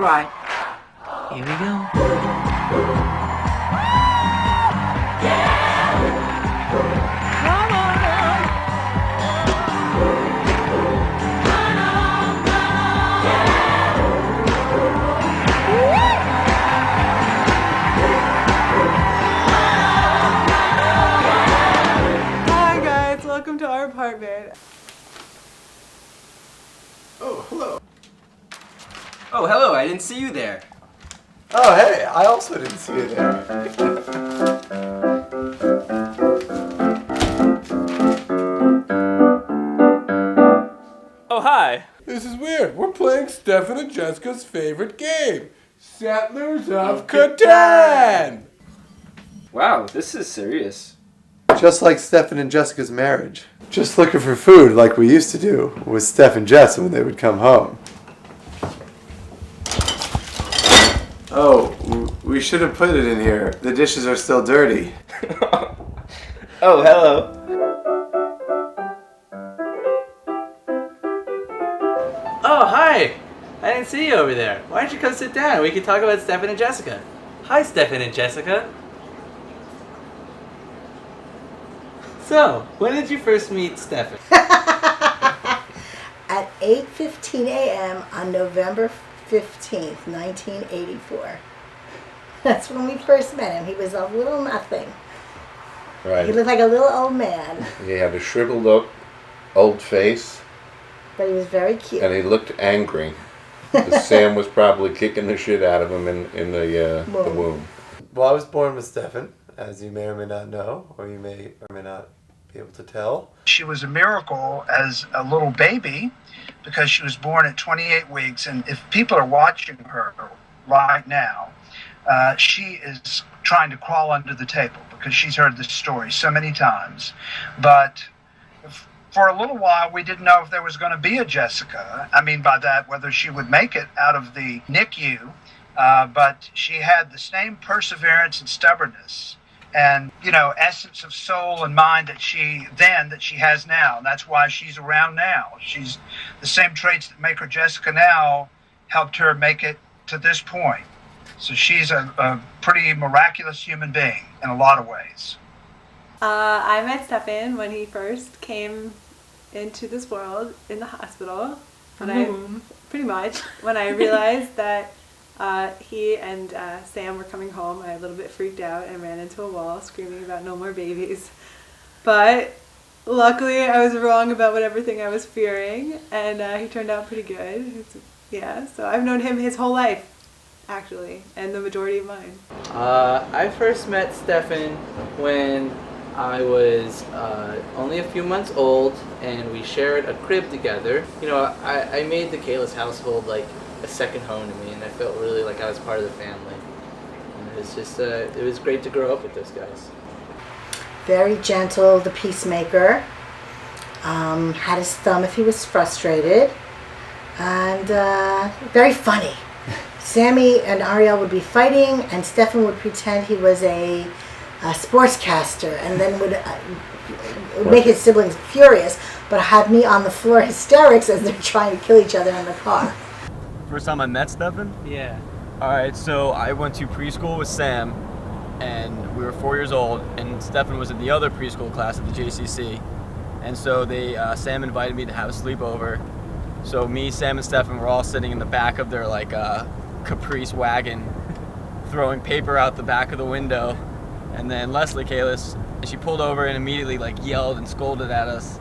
try. Here we go. Welcome to our apartment. Oh, hello. Oh, hello, I didn't see you there. Oh, hey, I also didn't see you there. Oh, hi. This is weird. We're playing Stephan and Jessica's favorite game, Settlers of Catan! Wow, this is serious. Just like Stephan and Jessica's marriage. Just looking for food like we used to do with Steph and Jess when they would come home. Oh, we should have put it in here. The dishes are still dirty. Oh, hello. Oh, hi! I didn't see you over there. Why don't you come sit down? We can talk about Stephan and Jessica. Hi, Stephan and Jessica. So, when did you first meet Stephan? At 8:15 a.m. on November 15th, 1984. That's when we first met him. He was a little nothing. Right. He looked like a little old man, He had a shriveled up old face, but he was very cute. and he looked angry. Sam was probably kicking the shit out of him in the womb. Well, I was born with Stephan, as you may or may not know, or you may or may not be able to tell. She was a miracle as a little baby because she was born at 28 weeks. And if people are watching her right now, she is trying to crawl under the table because she's heard this story so many times. But for a little while, we didn't know if there was going to be a Jessica. I mean, by that, whether she would make it out of the NICU. But she had the same perseverance and stubbornness and, essence of soul and mind that she has now. And that's why she's around now. She's the same traits that make her Jessica now helped her make it to this point. So she's a pretty miraculous human being in a lot of ways. I met Stephan when he first came into this world in the hospital. Pretty much. When I realized that he and Sam were coming home, I got a little bit freaked out and ran into a wall screaming about no more babies. But luckily I was wrong about everything I was fearing, and he turned out pretty good. So I've known him his whole life, actually, and the majority of mine. I first met Stephan when I was only a few months old, and we shared a crib together. I made the Kayla's household like a second home to me, and I felt really like I was part of the family. And it was just, it was great to grow up with those guys. Very gentle, the peacemaker. Had his thumb if he was frustrated. And very funny. Sammy and Ariel would be fighting, and Stephan would pretend he was a sportscaster, and then would make his siblings furious, but have me on the floor hysterics as they're trying to kill each other in the car. First time I met Stephan? Yeah. Alright, so I went to preschool with Sam, and we were 4 years old, and Stephan was in the other preschool class at the JCC. And so Sam invited me to have a sleepover. So me, Sam, and Stephan were all sitting in the back of their Caprice wagon, throwing paper out the back of the window. And then Leslie Kalis, she pulled over and immediately yelled and scolded at us.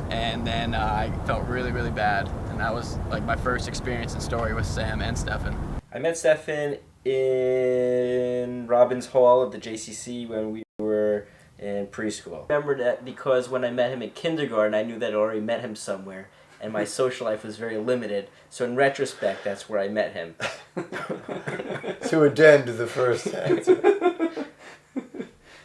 And then I felt really, really bad. And that was my first experience and story with Sam and Stephan. I met Stephan in Robbins Hall at the JCC when we were in preschool. I remember that because when I met him in kindergarten, I knew that I already met him somewhere, and my social life was very limited. So in retrospect, that's where I met him. To addend the first answer.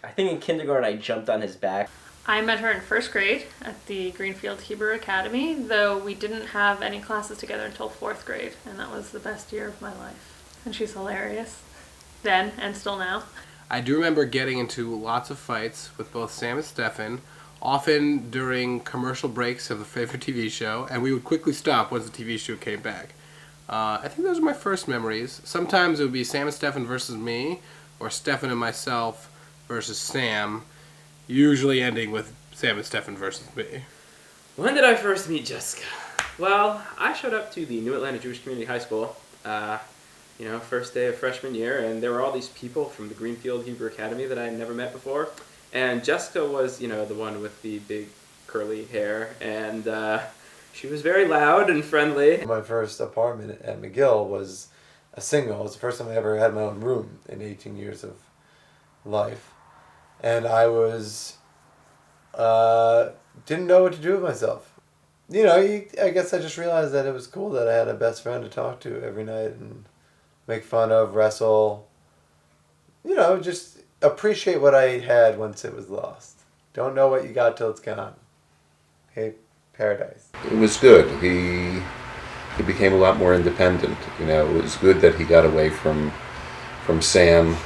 I think in kindergarten I jumped on his back. I met her in first grade at the Greenfield Hebrew Academy, though we didn't have any classes together until fourth grade, and that was the best year of my life. And she's hilarious. Then, and still now. I do remember getting into lots of fights with both Sam and Stephan, often during commercial breaks of the favorite TV show, and we would quickly stop once the TV show came back. I think those are my first memories. Sometimes it would be Sam and Stephan versus me, or Stephan and myself versus Sam, usually ending with Sam and Stephan versus me. When did I first meet Jessica? Well, I showed up to the New Atlanta Jewish Community High School, first day of freshman year, and there were all these people from the Greenfield Hebrew Academy that I had never met before. And Jessica was, the one with the big curly hair, and she was very loud and friendly. My first apartment at McGill was a single. It was the first time I ever had my own room in 18 years of life. And I was, didn't know what to do with myself. I guess I just realized that it was cool that I had a best friend to talk to every night and make fun of, wrestle. Just appreciate what I had once it was lost. Don't know what you got till it's gone. Hey, paradise. It was good. He became a lot more independent. It was good that he got away from Sam,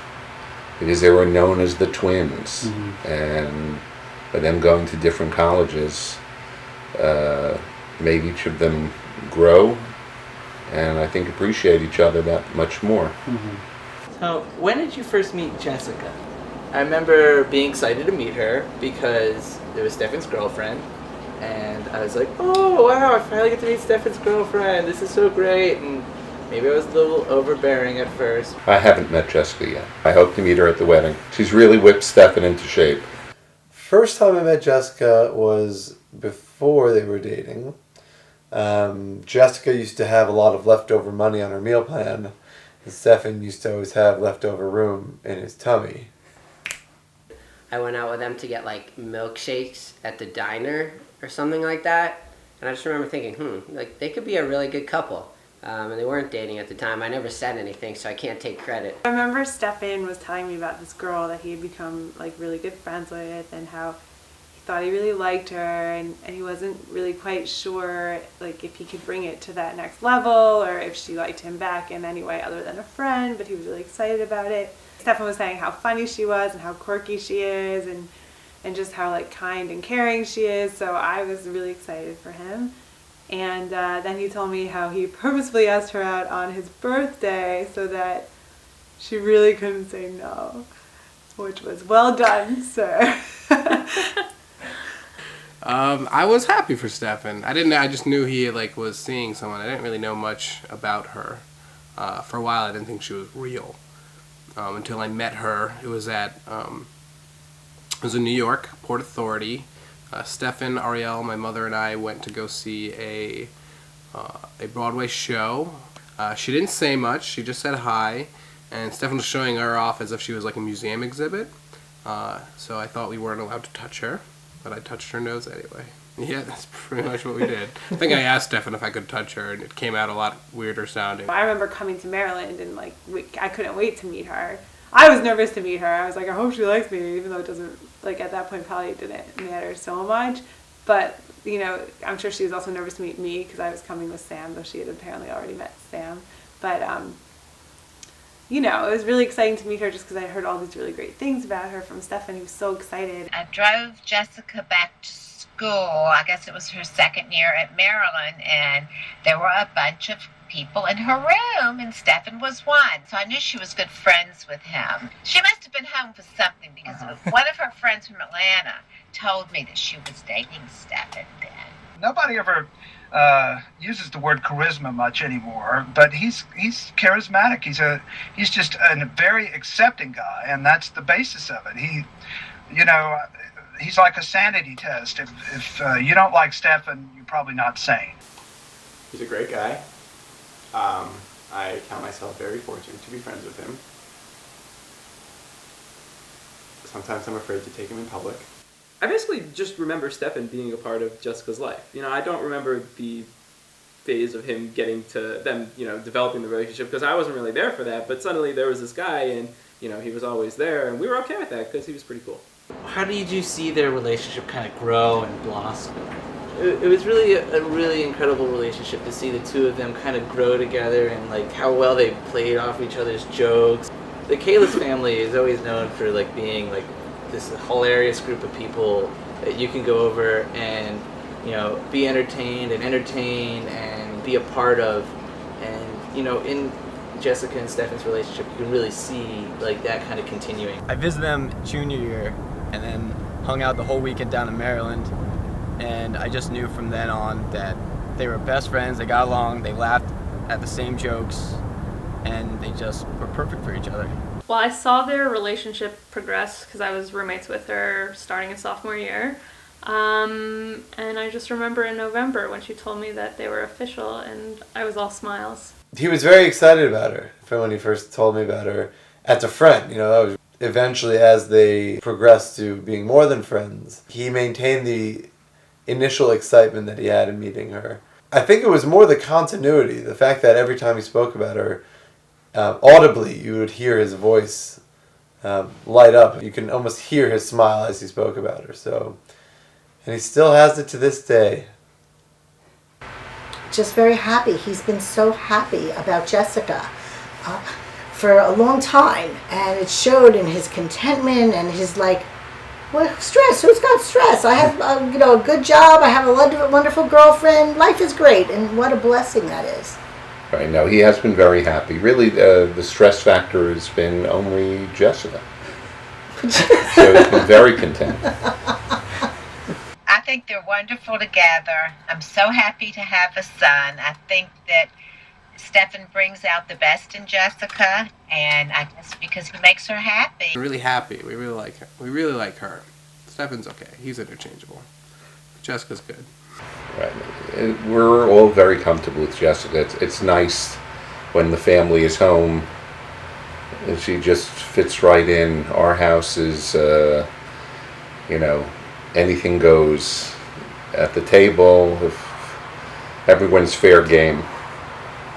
because they were known as the twins, and by them going to different colleges, made each of them grow, and I think appreciate each other that much more. So, when did you first meet Jessica? I remember being excited to meet her because it was Stephan's girlfriend, and I was like, oh wow, I finally get to meet Stephan's girlfriend, this is so great, and maybe I was a little overbearing at first. I haven't met Jessica yet. I hope to meet her at the wedding. She's really whipped Stephan into shape. First time I met Jessica was before they were dating. Jessica used to have a lot of leftover money on her meal plan, and Stephan used to always have leftover room in his tummy. I went out with them to get milkshakes at the diner or something like that, and I just remember thinking, they could be a really good couple. And they weren't dating at the time. I never said anything, so I can't take credit. I remember Stephan was telling me about this girl that he had become really good friends with, and how he thought he really liked her, and he wasn't really quite sure if he could bring it to that next level, or if she liked him back in any way other than a friend, but he was really excited about it. Stephan was saying how funny she was and how quirky she is, and just how kind and caring she is, so I was really excited for him. And then he told me how he purposefully asked her out on his birthday so that she really couldn't say no, which was well done, sir. I was happy for Stephan. I just knew he was seeing someone. I didn't really know much about her. For a while, I didn't think she was real until I met her. It was in New York, Port Authority. Stephan, Ariel, my mother, and I went to go see a Broadway show. She didn't say much. She just said hi, and Stephan was showing her off as if she was a museum exhibit. So I thought we weren't allowed to touch her, but I touched her nose anyway. Yeah, that's pretty much what we did. I think I asked Stephan if I could touch her, and it came out a lot weirder sounding. I remember coming to Maryland, and I couldn't wait to meet her. I was nervous to meet her. I was like, I hope she likes me, even though it doesn't, at that point probably didn't matter so much. But, I'm sure she was also nervous to meet me because I was coming with Sam, though she had apparently already met Sam. But, it was really exciting to meet her just because I heard all these really great things about her from Stephan. He was so excited. I drove Jessica back to school. I guess it was her second year at Maryland, and there were a bunch of people in her room, and Stephan was one. So I knew she was good friends with him. She must have been home for something, because one of her friends from Atlanta told me that she was dating Stephan then. Nobody ever uses the word charisma much anymore, but he's charismatic. He's just a very accepting guy, and that's the basis of it. He's like a sanity test. If you don't like Stephan, you're probably not sane. He's a great guy. I count myself very fortunate to be friends with him. Sometimes I'm afraid to take him in public. I basically just remember Stephan being a part of Jessica's life. I don't remember the phase of him getting to them, developing the relationship, because I wasn't really there for that, but suddenly there was this guy, and, he was always there, and we were okay with that because he was pretty cool. How did you see their relationship kind of grow and blossom? It was really a really incredible relationship to see the two of them kind of grow together, and how well they played off each other's jokes. The Kalis family is always known for being this hilarious group of people that you can go over and be entertained and entertain and be a part of, and you know, in Jessica and Stefan's relationship, you can really see like that kind of continuing. I visited them junior year and then hung out the whole weekend down in Maryland, and I just knew from then on that they were best friends, they got along, they laughed at the same jokes, and they just were perfect for each other. Well, I saw their relationship progress because I was roommates with her starting in sophomore year. And I just remember in November when she told me that they were official, and I was all smiles. He was very excited about her when he first told me about her as a friend. You know, that was eventually, as they progressed to being more than friends, he maintained the initial excitement that he had in meeting her. I think it was more the continuity, the fact that every time he spoke about her, audibly you would hear his voice light up. You can almost hear his smile as he spoke about her. So, and he still has it to this day. Just very happy. He's been so happy about Jessica for a long time, and it showed in his contentment and his stress. Who's got stress? I have a good job. I have a wonderful girlfriend. Life is great, and what a blessing that is. Right, no, he has been very happy. Really, the stress factor has been only Jessica. So he's been very content. I think they're wonderful together. I'm so happy to have a son. I think that Stephan brings out the best in Jessica, and I guess because he makes her happy. We're really happy. We really like her. We really like her. Stephan's okay. He's interchangeable. Jessica's good. Right. We're all very comfortable with Jessica. It's nice when the family is home. And she just fits right in. Our house is, anything goes at the table. If everyone's fair game.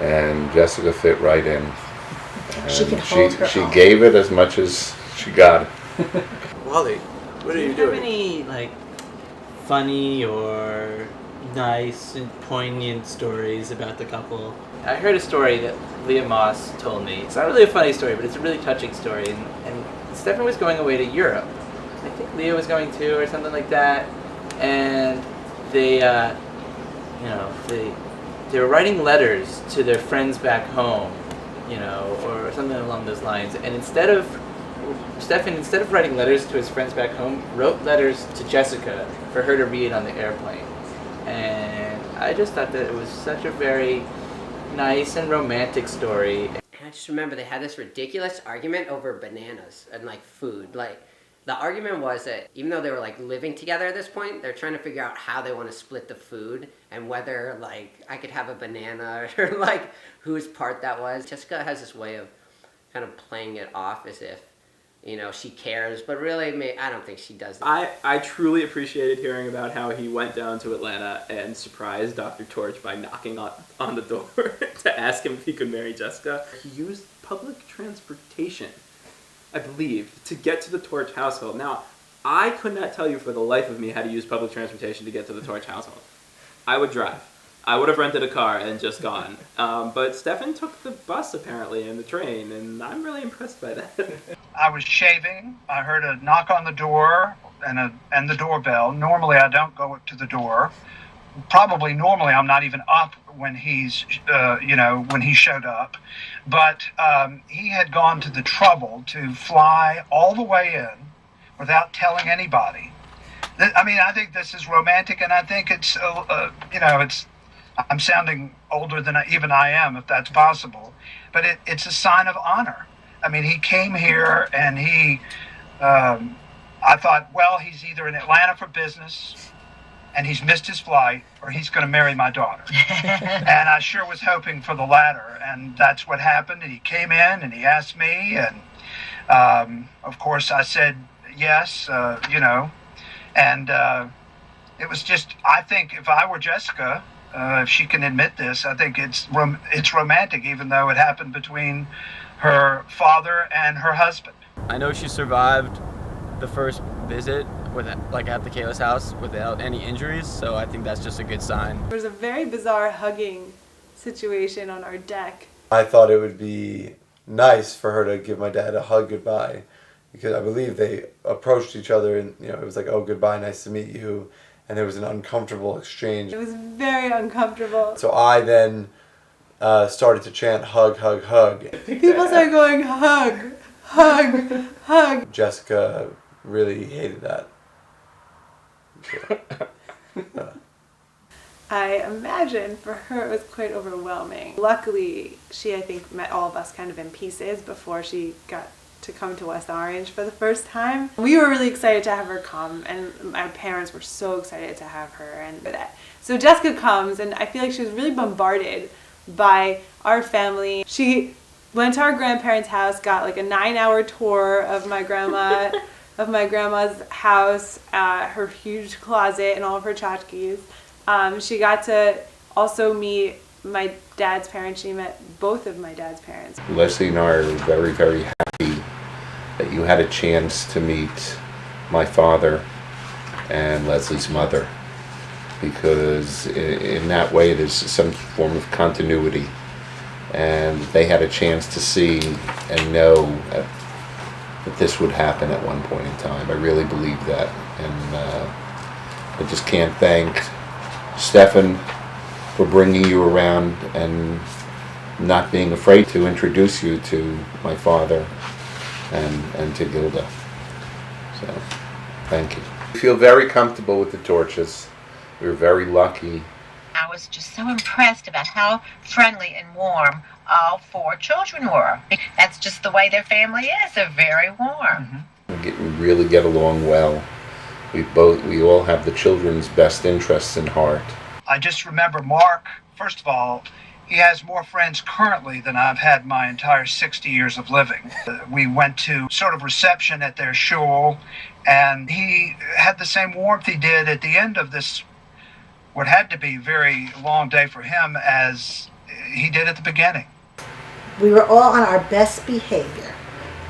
And Jessica fit right in. And she can hold her she own. gave it as much as she got. Wally, what are you Do you have doing? any funny or nice and poignant stories about the couple? I heard a story that Leah Moss told me. It's not really a funny story, but it's a really touching story. And Stephan was going away to Europe. I think Leah was going too, or something like that. And they were writing letters to their friends back home, or something along those lines. And Stephan, instead of writing letters to his friends back home, wrote letters to Jessica for her to read on the airplane. And I just thought that it was such a very nice and romantic story. And I just remember they had this ridiculous argument over bananas and food. The argument was that even though they were living together at this point, they're trying to figure out how they want to split the food and whether I could have a banana or whose part that was. Jessica has this way of kind of playing it off as if she cares, but really, I don't think she does. I truly appreciated hearing about how he went down to Atlanta and surprised Dr. Torch by knocking on the door to ask him if he could marry Jessica. He used public transportation, I believe, to get to the Torch household. Now, I could not tell you for the life of me how to use public transportation to get to the Torch household. I would drive. I would have rented a car and just gone. But Stephan took the bus, apparently, and the train, and I'm really impressed by that. I was shaving. I heard a knock on the door and the doorbell. Normally, I don't go up to the door. Normally, I'm not even up when when he showed up. But he had gone to the trouble to fly all the way in without telling anybody. I think this is romantic, and I think it's, I'm sounding older than even I am, if that's possible. But it's a sign of honor. He came here and I thought, well, he's either in Atlanta for business and he's missed his flight, or he's going to marry my daughter. And I sure was hoping for the latter, and that's what happened. And he came in and he asked me, and of course I said yes, and it was just, I think if I were Jessica, if she can admit this, I think it's romantic, even though it happened between her father and her husband. I know she survived the first visit at the Kayla's house without any injuries, so I think that's just a good sign. There was a very bizarre hugging situation on our deck. I thought it would be nice for her to give my dad a hug goodbye, because I believe they approached each other and it was like, oh, goodbye, nice to meet you, and there was an uncomfortable exchange. It was very uncomfortable. So I then started to chant hug, hug, hug. People started going hug, hug, hug. Jessica really hated that. I imagine for her it was quite overwhelming. Luckily, she, I think, met all of us kind of in pieces before she got to come to West Orange for the first time. We were really excited to have her come, and my parents were so excited to have her. And so Jessica comes, and I feel like she was really bombarded by our family. She went to our grandparents' house, got like a 9-hour tour of my grandma, of my grandma's house, her huge closet, and all of her tchotchkes. She got to also meet my dad's parents. She met both of my dad's parents. Leslie and I are very, very happy that you had a chance to meet my father and Leslie's mother, because in that way there's some form of continuity, and they had a chance to see and know that this would happen at one point in time. I really believe that, and I just can't thank Stephan for bringing you around and not being afraid to introduce you to my father and to Gilda. So, thank you. I feel very comfortable with the Torches. We're very lucky. I was just so impressed about how friendly and warm all 4 children were. That's just the way their family is. They're very warm. We really get along well. We all have the children's best interests in heart. I just remember Mark, first of all, he has more friends currently than I've had my entire 60 years of living. We went to sort of reception at their shul, and he had the same warmth he did at the end of this, what had to be a very long day for him, as he did at the beginning. We were all on our best behavior,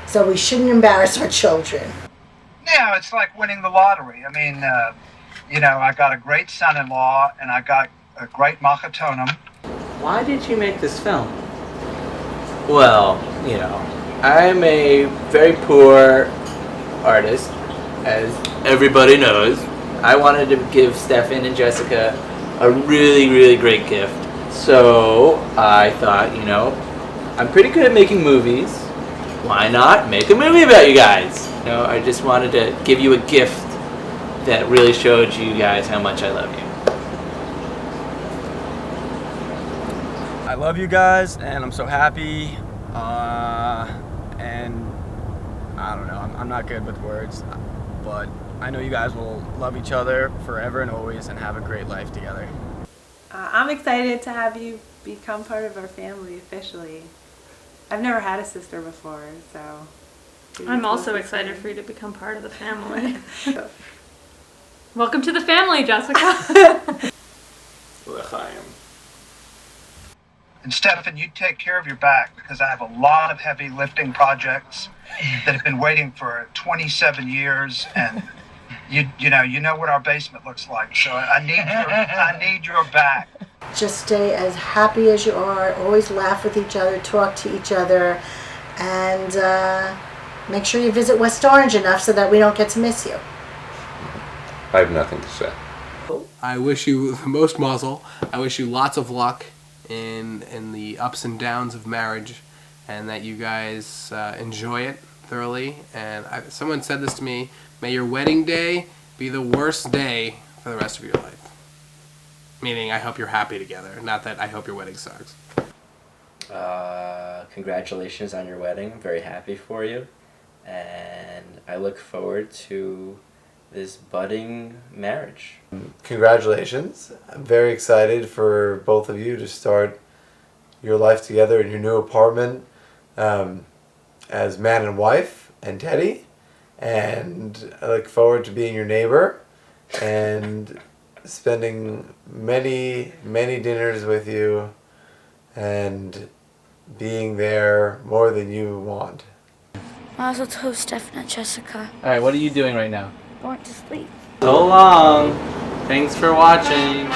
so we shouldn't embarrass our children. Yeah, it's like winning the lottery. I mean, I got a great son-in-law, and I got a great machatonim. Why did you make this film? Well, I'm a very poor artist, as everybody knows. I wanted to give Stephan and Jessica a really, really great gift. So I thought, I'm pretty good at making movies. Why not make a movie about you guys? I just wanted to give you a gift that really showed you guys how much I love you. I love you guys, and I'm so happy. And I don't know, I'm not good with words, but I know you guys will love each other forever and always and have a great life together. I'm excited to have you become part of our family officially. I've never had a sister before, so... I'm also excited for you to become part of the family. Welcome to the family, Jessica. L'chaim. And Stephan, you take care of your back, because I have a lot of heavy lifting projects that have been waiting for 27 years, and you know what our basement looks like. So I need your back. Just stay as happy as you are. Always laugh with each other, talk to each other, and make sure you visit West Orange enough so that we don't get to miss you. I have nothing to say. I wish you the most mazel. I wish you lots of luck in the ups and downs of marriage, and that you guys enjoy it thoroughly. And someone said this to me: may your wedding day be the worst day for the rest of your life. Meaning, I hope you're happy together, not that I hope your wedding sucks. Congratulations on your wedding. I'm very happy for you, and I look forward to this budding marriage. Congratulations. I'm very excited for both of you to start your life together in your new apartment as man and wife and Teddy. And I look forward to being your neighbor and spending many, many dinners with you and being there more than you want. Mazel tov, Stephan and Jessica. Alright, what are you doing right now? Going to sleep. So long. Thanks for watching.